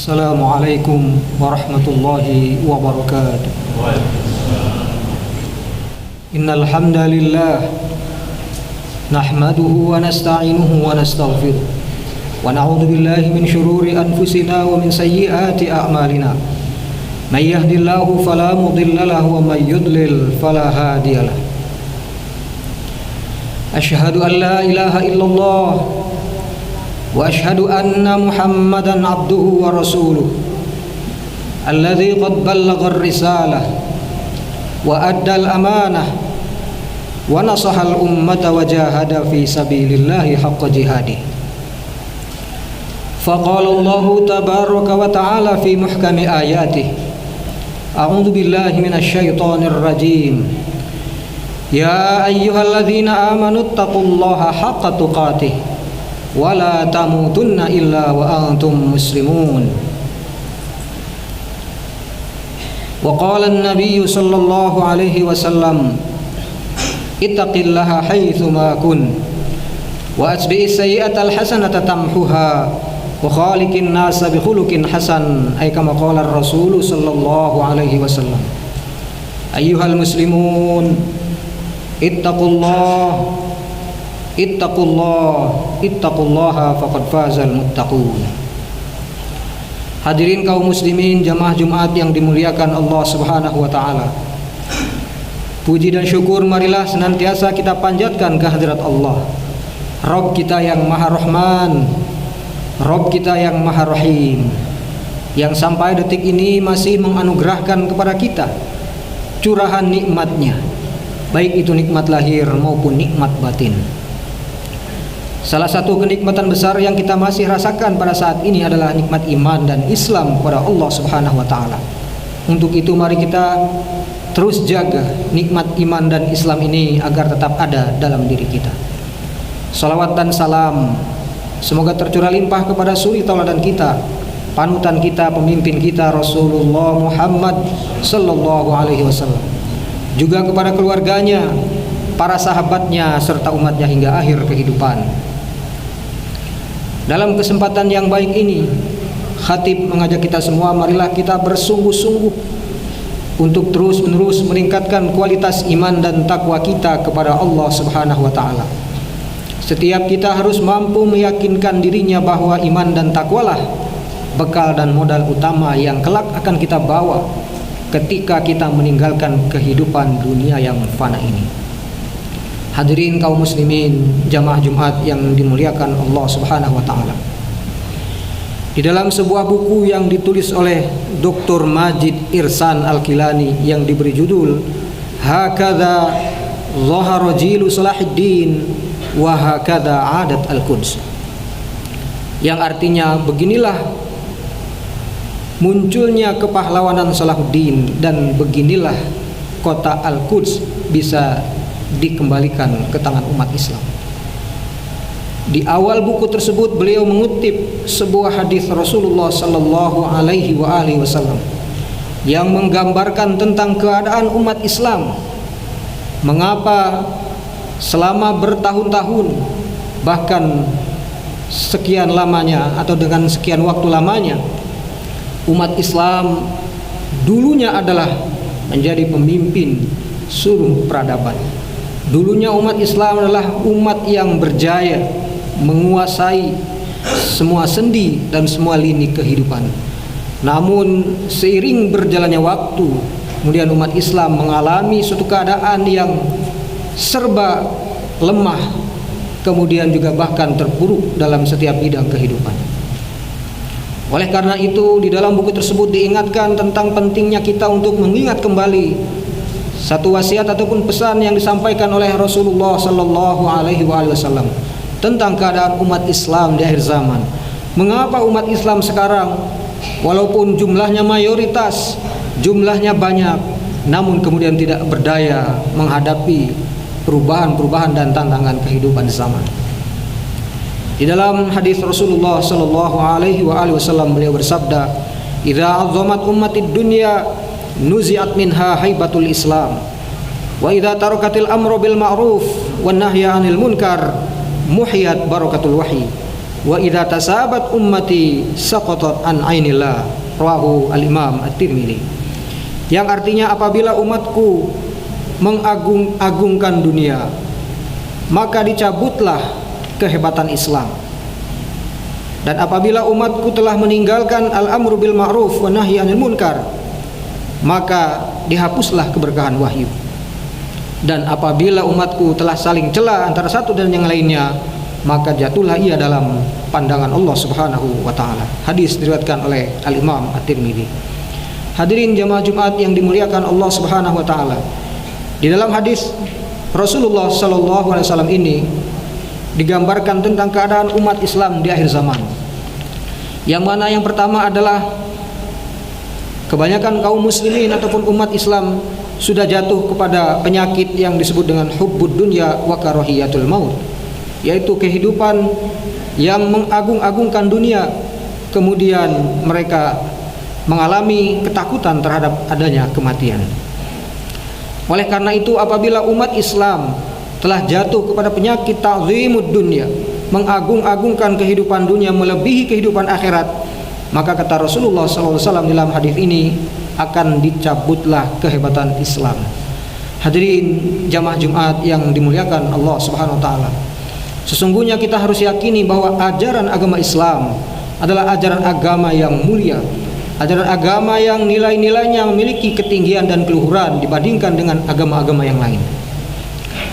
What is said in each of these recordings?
Assalamualaikum warahmatullahi wabarakatuh. Innal hamdalillah nahmaduhu wa nasta'inuhu wa nastaghfiruh wa na'udzu billahi min shururi anfusina wa min sayyiati a'malina. May yahdihillahu fala mudilla lahu wa may yudlil fala hadiyalah. Asyhadu an la ilaha illallah wa asyhadu anna Muhammadan abduhu wa rasuluh alladzi qad ballagha ar-risalah wa adda al-amanah wa nasaha al-ummata wa jahada fi sabilillahi haqqa jihadih. Faqala Allah tabaraka wa ta'ala fi muhkami ayatih. A'udzu billahi minasy syaithanir rajim. Ya ayyuhalladzina amanu taqullaha haqqa tuqatih wala tamutunna illa wa antum muslimun. Wa qala an-nabiy sallallahu alaihi wasallam ittaqillaha haitsu ma kun wa atbi'is sayyi'atal hasanata tamhuha wa khaliqin nasa bi khuluqin hasan ay kama qala ar-rasul sallallahu alaihi wasallam. Ayyuhal muslimun ittaqullaha faqad fazal muttaqun. Hadirin kaum muslimin jamaah Jumat yang dimuliakan Allah Subhanahu wa taala. Puji dan syukur marilah senantiasa kita panjatkan kehadirat Allah, Rabb kita yang Maha Rahman, Rabb kita yang Maha Rahim, yang sampai detik ini masih menganugerahkan kepada kita curahan nikmatnya, baik itu nikmat lahir maupun nikmat batin. Salah satu kenikmatan besar yang kita masih rasakan pada saat ini adalah nikmat iman dan Islam kepada Allah Subhanahu wa taala. Untuk itu mari kita terus jaga nikmat iman dan Islam ini agar tetap ada dalam diri kita. Salawat dan salam semoga tercurah limpah kepada suri tauladan kita, panutan kita, pemimpin kita Rasulullah Muhammad sallallahu alaihi wasallam. Juga kepada keluarganya, para sahabatnya serta umatnya hingga akhir kehidupan. Dalam kesempatan yang baik ini, khatib mengajak kita semua, marilah kita bersungguh-sungguh untuk terus-menerus meningkatkan kualitas iman dan takwa kita kepada Allah Subhanahu wa taala. Setiap kita harus mampu meyakinkan dirinya bahwa iman dan takwalah bekal dan modal utama yang kelak akan kita bawa ketika kita meninggalkan kehidupan dunia yang fana ini. Hadirin kaum muslimin jamaah Jumat yang dimuliakan Allah Subhanahu wa taala. Di dalam sebuah buku yang ditulis oleh Dr. Majid Irsan Al-Kilani yang diberi judul Hakadha Zahara Jilu Salahuddin wa Hakadha Adat Al-Quds, yang artinya beginilah munculnya kepahlawanan Salahuddin dan beginilah kota Al-Quds bisa dikembalikan ke tangan umat Islam. Di awal buku tersebut beliau mengutip sebuah hadis Rasulullah sallallahu alaihi wasallam yang menggambarkan tentang keadaan umat Islam, mengapa selama bertahun-tahun bahkan sekian lamanya atau dengan sekian waktu lamanya umat Islam dulunya adalah menjadi pemimpin seluruh peradaban. Dulunya umat Islam adalah umat yang berjaya menguasai semua sendi dan semua lini kehidupan. Namun seiring berjalannya waktu, kemudian umat Islam mengalami suatu keadaan yang serba lemah, kemudian juga bahkan terpuruk dalam setiap bidang kehidupan. Oleh karena itu di dalam buku tersebut diingatkan tentang pentingnya kita untuk mengingat kembali satu wasiat ataupun pesan yang disampaikan oleh Rasulullah sallallahu alaihi wasallam tentang keadaan umat Islam di akhir zaman. Mengapa umat Islam sekarang walaupun jumlahnya mayoritas, jumlahnya banyak, namun kemudian tidak berdaya menghadapi perubahan-perubahan dan tantangan kehidupan zaman. Di dalam hadis Rasulullah sallallahu alaihi wasallam beliau bersabda, "Idza 'azzamat ummatid dunya nuzi'at minha haibatul Islam wa idza tarakatil amru bil ma'ruf wan nahya 'anil munkar muhiyat barakatul wahyi wa idza tasabat ummati saqatat an ainillah, rawahu al-Imam At-Tirmidzi. Yang artinya apabila umatku mengagung-agungkan dunia, maka dicabutlah kehebatan Islam. Dan apabila umatku telah meninggalkan al-amru bil ma'ruf wa nahyi 'anil munkar, maka dihapuslah keberkahan wahyu. Dan apabila umatku telah saling cela antara satu dan yang lainnya, maka jatuhlah ia dalam pandangan Allah Subhanahu wa taala. Hadis diriwayatkan oleh Al-Imam At-Tirmidzi. Hadirin jamaah Jumat yang dimuliakan Allah Subhanahu wa taala. Di dalam hadis Rasulullah sallallahu alaihi wasallam ini digambarkan tentang keadaan umat Islam di akhir zaman. Yang mana yang pertama adalah kebanyakan kaum muslimin ataupun umat Islam sudah jatuh kepada penyakit yang disebut dengan hubbud dunya wa karahiyatul maut, yaitu kehidupan yang mengagung-agungkan dunia, kemudian mereka mengalami ketakutan terhadap adanya kematian. Oleh karena itu, apabila umat Islam telah jatuh kepada penyakit ta'zimud dunya, mengagung-agungkan kehidupan dunia melebihi kehidupan akhirat, maka kata Rasulullah SAW dalam hadis ini, akan dicabutlah kehebatan Islam. Hadirin jamaah Jumat yang dimuliakan Allah Subhanahu wa taala. Sesungguhnya kita harus yakini bahwa ajaran agama Islam adalah ajaran agama yang mulia, ajaran agama yang nilai-nilainya memiliki ketinggian dan keluhuran dibandingkan dengan agama-agama yang lain.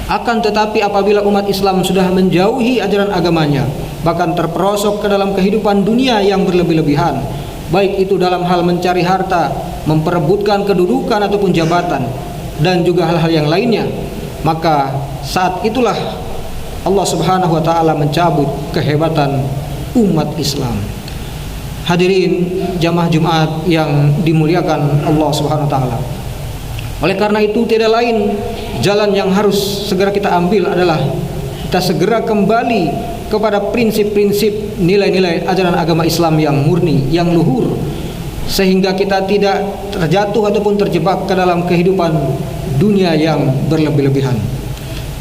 Akan tetapi apabila umat Islam sudah menjauhi ajaran agamanya, bahkan terperosok ke dalam kehidupan dunia yang berlebih-lebihan, baik itu dalam hal mencari harta, memperebutkan kedudukan ataupun jabatan, dan juga hal-hal yang lainnya, maka saat itulah Allah Subhanahu wa taala mencabut kehebatan umat Islam. Hadirin jamaah Jumat yang dimuliakan Allah Subhanahu wa taala. Oleh karena itu, tidak lain jalan yang harus segera kita ambil adalah kita segera kembali kepada prinsip-prinsip nilai-nilai ajaran agama Islam yang murni, yang luhur, sehingga kita tidak terjatuh ataupun terjebak ke dalam kehidupan dunia yang berlebih-lebihan.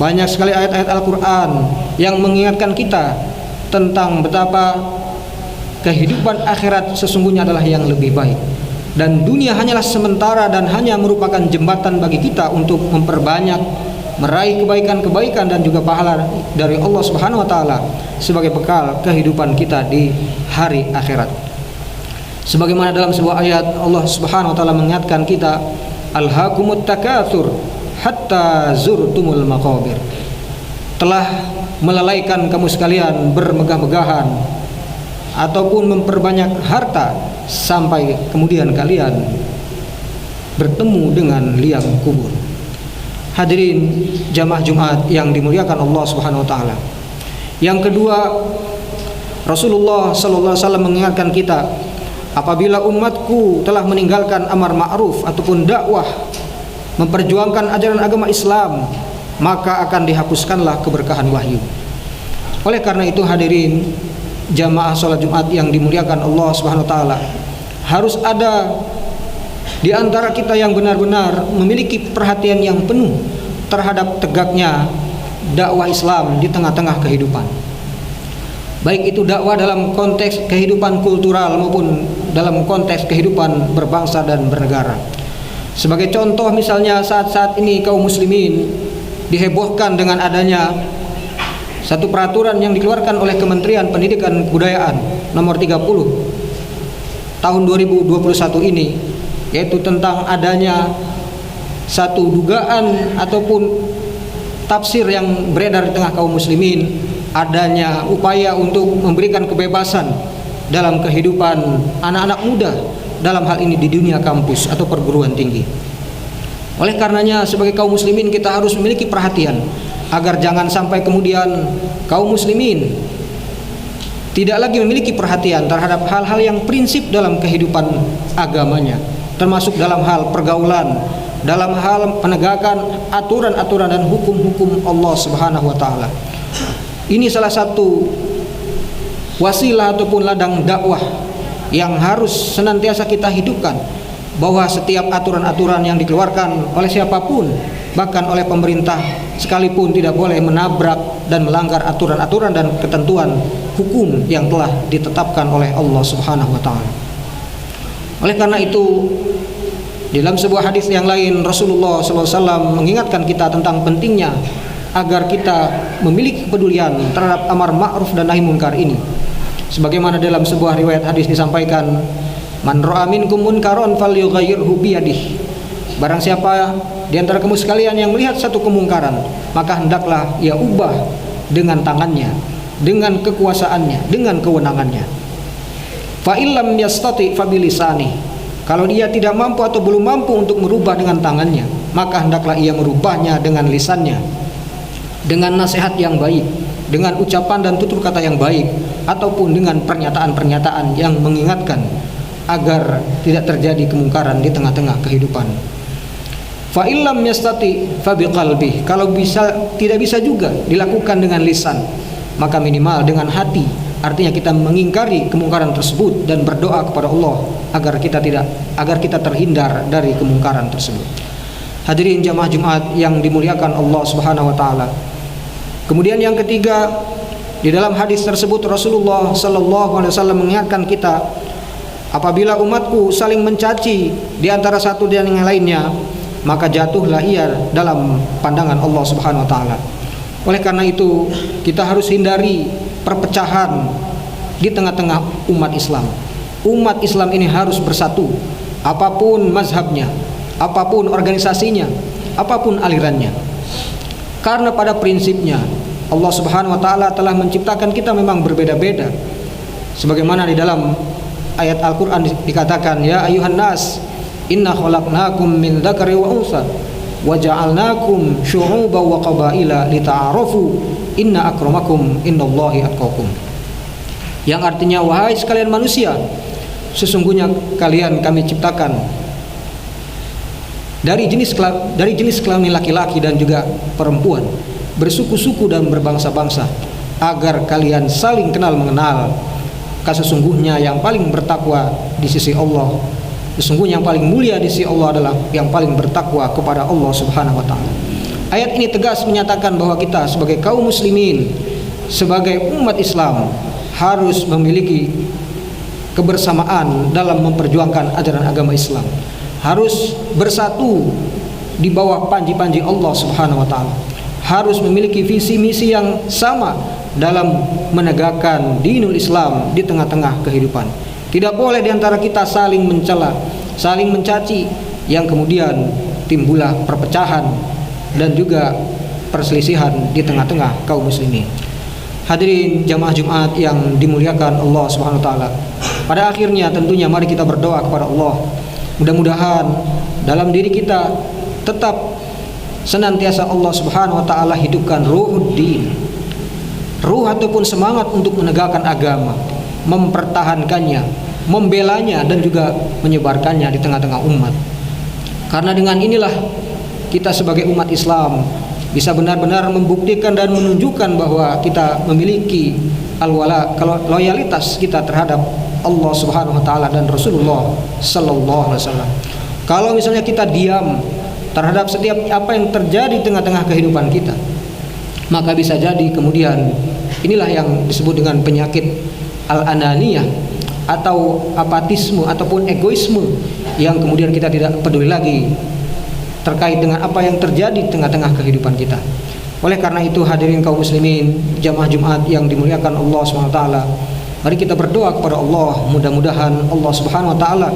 Banyak sekali ayat-ayat Al-Quran yang mengingatkan kita tentang betapa kehidupan akhirat sesungguhnya adalah yang lebih baik, dan dunia hanyalah sementara dan hanya merupakan jembatan bagi kita untuk memperbanyak, meraih kebaikan-kebaikan dan juga pahala dari Allah Subhanahu wa taala sebagai bekal kehidupan kita di hari akhirat. Sebagaimana dalam sebuah ayat Allah Subhanahu wa taala mengingatkan kita, alhaakumut takatsur hatta zurtumul maqabir. Telah melalaikan kamu sekalian bermegah-megahan ataupun memperbanyak harta sampai kemudian kalian bertemu dengan liang kubur. Hadirin jamaah Jumat yang dimuliakan Allah Subhanahu wa taala. Yang kedua, Rasulullah sallallahu alaihi wasallam mengingatkan kita, apabila umatku telah meninggalkan amar ma'ruf ataupun dakwah, memperjuangkan ajaran agama Islam, maka akan dihapuskanlah keberkahan wahyu. Oleh karena itu, hadirin jamaah salat Jumat yang dimuliakan Allah Subhanahu wa taala, harus ada di antara kita yang benar-benar memiliki perhatian yang penuh terhadap tegaknya dakwah Islam di tengah-tengah kehidupan. Baik itu dakwah dalam konteks kehidupan kultural maupun dalam konteks kehidupan berbangsa dan bernegara. Sebagai contoh, misalnya saat-saat ini kaum muslimin dihebohkan dengan adanya satu peraturan yang dikeluarkan oleh Kementerian Pendidikan dan Kebudayaan nomor 30 tahun 2021 ini, yaitu tentang adanya satu dugaan ataupun tafsir yang beredar di tengah kaum muslimin, adanya upaya untuk memberikan kebebasan dalam kehidupan anak-anak muda, dalam hal ini di dunia kampus atau perguruan tinggi. Oleh karenanya, sebagai kaum muslimin kita harus memiliki perhatian agar jangan sampai kemudian kaum muslimin tidak lagi memiliki perhatian terhadap hal-hal yang prinsip dalam kehidupan agamanya, termasuk dalam hal pergaulan, dalam hal penegakan aturan-aturan dan hukum-hukum Allah Subhanahu wa taala. Ini salah satu wasilah ataupun ladang dakwah yang harus senantiasa kita hidupkan, bahwa setiap aturan-aturan yang dikeluarkan oleh siapapun, bahkan oleh pemerintah sekalipun tidak boleh menabrak dan melanggar aturan-aturan dan ketentuan hukum yang telah ditetapkan oleh Allah Subhanahu wa taala. Oleh karena itu, di dalam sebuah hadis yang lain Rasulullah SAW mengingatkan kita tentang pentingnya agar kita memiliki kepedulian terhadap amar ma'ruf dan nahi munkar ini. Sebagaimana dalam sebuah riwayat hadis disampaikan, man ra'a minkum munkaron falyughayyirhu biyadihi. Barang siapa di antara kamu sekalian yang melihat satu kemungkaran, maka hendaklah ia ubah dengan tangannya, dengan kekuasaannya, dengan kewenangannya. Fa illam yastati fa bilisani. Kalau dia tidak mampu atau belum mampu untuk merubah dengan tangannya, maka hendaklah ia merubahnya dengan lisannya, dengan nasihat yang baik, dengan ucapan dan tutur kata yang baik, ataupun dengan pernyataan-pernyataan yang mengingatkan agar tidak terjadi kemungkaran di tengah-tengah kehidupan. Fa illam yastati fa biqalbi. Kalau tidak bisa juga dilakukan dengan lisan, maka minimal dengan hati. Artinya kita mengingkari kemungkaran tersebut dan berdoa kepada Allah agar kita terhindar dari kemungkaran tersebut. Hadirin jamaah Jumat yang dimuliakan Allah Subhanahu wa taala. Kemudian yang ketiga, di dalam hadis tersebut Rasulullah sallallahu alaihi wasallam mengingatkan kita, apabila umatku saling mencaci di antara satu dan yang lainnya, maka jatuhlah ia dalam pandangan Allah Subhanahu wa taala. Oleh karena itu, kita harus hindari perpecahan di tengah-tengah umat Islam. Umat Islam ini harus bersatu, apapun mazhabnya, apapun organisasinya, apapun alirannya. Karena pada prinsipnya Allah Subhanahu wa taala telah menciptakan kita memang berbeda-beda. Sebagaimana di dalam ayat Al-Qur'an dikatakan, ya ayuhan nas inna khalaqnakum min dzakari wa unsa wa ja'alnakum syu'uban wa qabaila lita'arafu inna akramakum innallahi atqakum. Yang artinya, wahai sekalian manusia, sesungguhnya kalian kami ciptakan dari jenis kelamin laki-laki dan juga perempuan, bersuku-suku dan berbangsa-bangsa, agar kalian saling kenal mengenal. Sesungguhnya yang paling bertakwa di sisi Allah, sesungguhnya yang paling mulia di sisi Allah adalah yang paling bertakwa kepada Allah Subhanahu wa taala. Ayat ini tegas menyatakan bahwa kita sebagai kaum muslimin, sebagai umat Islam, harus memiliki kebersamaan dalam memperjuangkan ajaran agama Islam. Harus bersatu di bawah panji-panji Allah Subhanahu wa taala. Harus memiliki visi misi yang sama dalam menegakkan dinul Islam di tengah-tengah kehidupan. Tidak boleh di antara kita saling mencela, saling mencaci, yang kemudian timbullah perpecahan dan juga perselisihan di tengah-tengah kaum muslimin. Hadirin jamaah Jumat yang dimuliakan Allah Subhanahu wa taala. Pada akhirnya tentunya mari kita berdoa kepada Allah. Mudah-mudahan dalam diri kita tetap senantiasa Allah Subhanahu wa taala hidupkan ruhuddin, ruh ataupun semangat untuk menegakkan agama, mempertahankannya, membelanya dan juga menyebarkannya di tengah-tengah umat. Karena dengan inilah kita sebagai umat Islam bisa benar-benar membuktikan dan menunjukkan bahwa kita memiliki al-wala, loyalitas kita terhadap Allah Subhanahu wa taala dan Rasulullah sallallahu alaihi wasallam. Kalau misalnya kita diam terhadap setiap apa yang terjadi di tengah-tengah kehidupan kita, maka bisa jadi kemudian inilah yang disebut dengan penyakit al-ananiyah atau apatisme ataupun egoisme, yang kemudian kita tidak peduli lagi terkait dengan apa yang terjadi di tengah-tengah kehidupan kita. Oleh karena itu, hadirin kaum muslimin jamaah Jumat yang dimuliakan Allah SWT, mari kita berdoa kepada Allah, mudah-mudahan Allah Subhanahu wa taala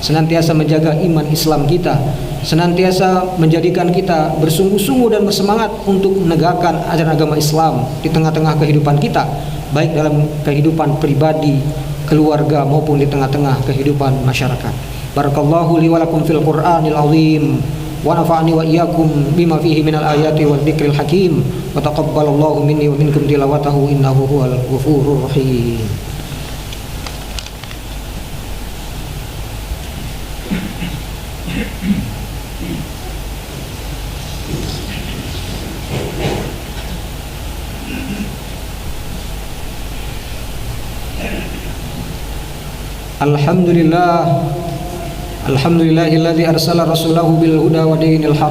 senantiasa menjaga iman Islam kita, senantiasa menjadikan kita bersungguh-sungguh dan bersemangat untuk menegakkan ajaran agama Islam di tengah-tengah kehidupan kita, baik dalam kehidupan pribadi, keluarga maupun di tengah-tengah kehidupan masyarakat. Barakallahu li wa lakum fil Qur'anil azim wa nafa'ani wa iyyakum bima fihi minal ayati wal dzikril hakim wa taqabbalallahu minni wa minkum tilawatahu innahu huwal ghafurur rahim. Alhamdulillahilladzi arsala rasulahu bil huda wa dinil haq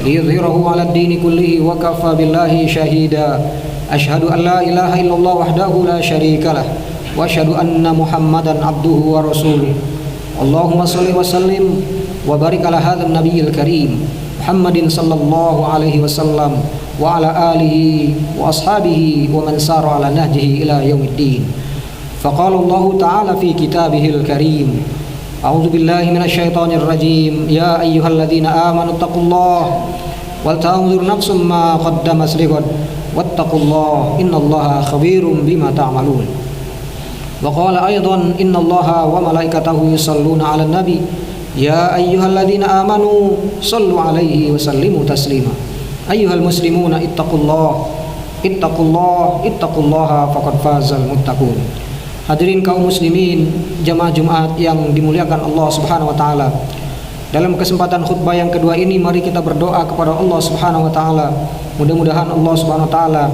ليظهره على الدين كله وكفى بالله شهيدا أشهد أن لا إله إلا الله وحده لا شريك له وأشهد أن محمدا عبده ورسوله اللهم صل وسلم وبارك على هذا النبي الكريم محمد صلى الله عليه وسلم وعلى آله وأصحابه ومن سار على نهجه إلى يوم الدين. فقال الله تعالى في كتابه الكريم أعوذ بالله من الشيطان الرجيم يا أيها الذين آمنوا اتقوا الله ولتنظر نفس ما قدمت لغد واتقوا الله إن الله خبير بما تعملون. وقال أيضا إن الله وملائكته يصلون على النبي يا أيها الذين آمنوا صلوا عليه وسلموا تسليما أيها المسلمون اتقوا الله فقد فاز المتقون. Hadirin kaum muslimin, jamaah Jumat yang dimuliakan Allah Subhanahu wa taala. Dalam kesempatan khutbah yang kedua ini mari kita berdoa kepada Allah Subhanahu wa taala. Mudah-mudahan Allah Subhanahu wa taala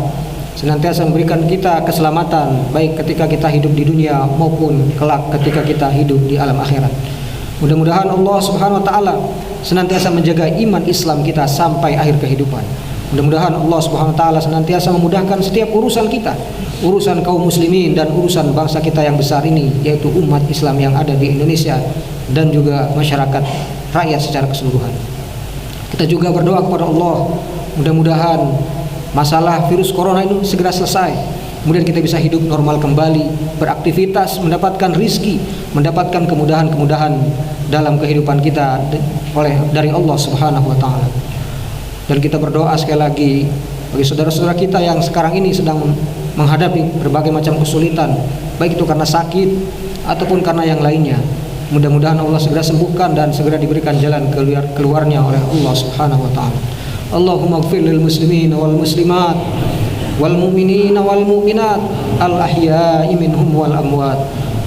senantiasa memberikan kita keselamatan baik ketika kita hidup di dunia maupun kelak ketika kita hidup di alam akhirat. Mudah-mudahan Allah Subhanahu wa taala senantiasa menjaga iman Islam kita sampai akhir kehidupan. Mudah-mudahan Allah Subhanahu wa taala senantiasa memudahkan setiap urusan kita, urusan kaum muslimin dan urusan bangsa kita yang besar ini, yaitu umat Islam yang ada di Indonesia dan juga masyarakat rakyat secara keseluruhan. Kita juga berdoa kepada Allah, mudah-mudahan masalah virus corona itu segera selesai. Kemudian kita bisa hidup normal kembali, beraktivitas, mendapatkan rizki, mendapatkan kemudahan-kemudahan dalam kehidupan kita dari Allah Subhanahu wa taala. Dan kita berdoa sekali lagi bagi saudara-saudara kita yang sekarang ini sedang menghadapi berbagai macam kesulitan, baik itu karena sakit ataupun karena yang lainnya. Mudah-mudahan Allah segera sembuhkan dan segera diberikan jalan keluarnya oleh Allah Subhanahu wa taala. Allahumma ighfir lil muslimin wal muslimat wal mu'minin wal mu'minat al ahya'i minhum wal amwat.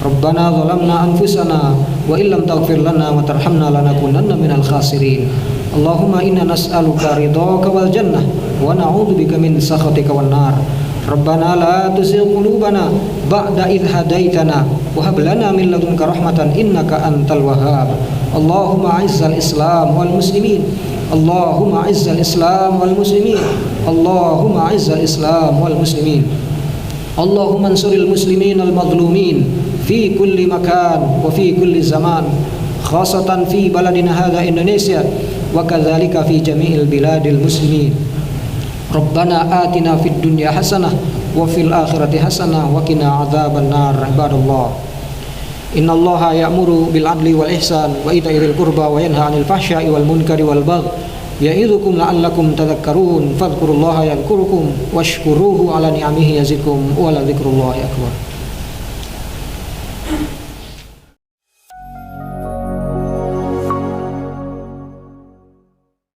Rabbana zalamna anfusana wa illam taghfir lana wa tarhamna lanakunanna minal khasirin. Allahumma inna nas'aluka ridhaka wal jannah wa na'udzubika min sakhatika wan nar. Rabbana la tuzigh qulubana ba'da idh hadaitana wa hab lana min ladunka rahmatan innaka antal wahhab. Allahumma 'izzal islam wal muslimin. Allahumma 'izzal islam wal muslimin. Allahumma 'izzal islam wal muslimin. Allahumma ansuril muslimin al madhlumin fi kulli makan wa fi kulli zaman, khasatan fi baladina hadha Indonesia wa kadzalika fi jami'il biladil muslimin. Rabbana atina fid dunya hasanah wa fil akhirati hasanah wa qina adzaban nar. Ibadallah, innallaha ya'muru bil adli wal ihsan wa ita'i dzil qurba wa yanha 'anil fahsya'i wal munkari wal baghi ya'idzukum la'allakum tadhakkarun. Fadhkurullaha yadhkurukum washkuruhu 'ala ni'amihi yazidkum wa la dzikrullahi akbar.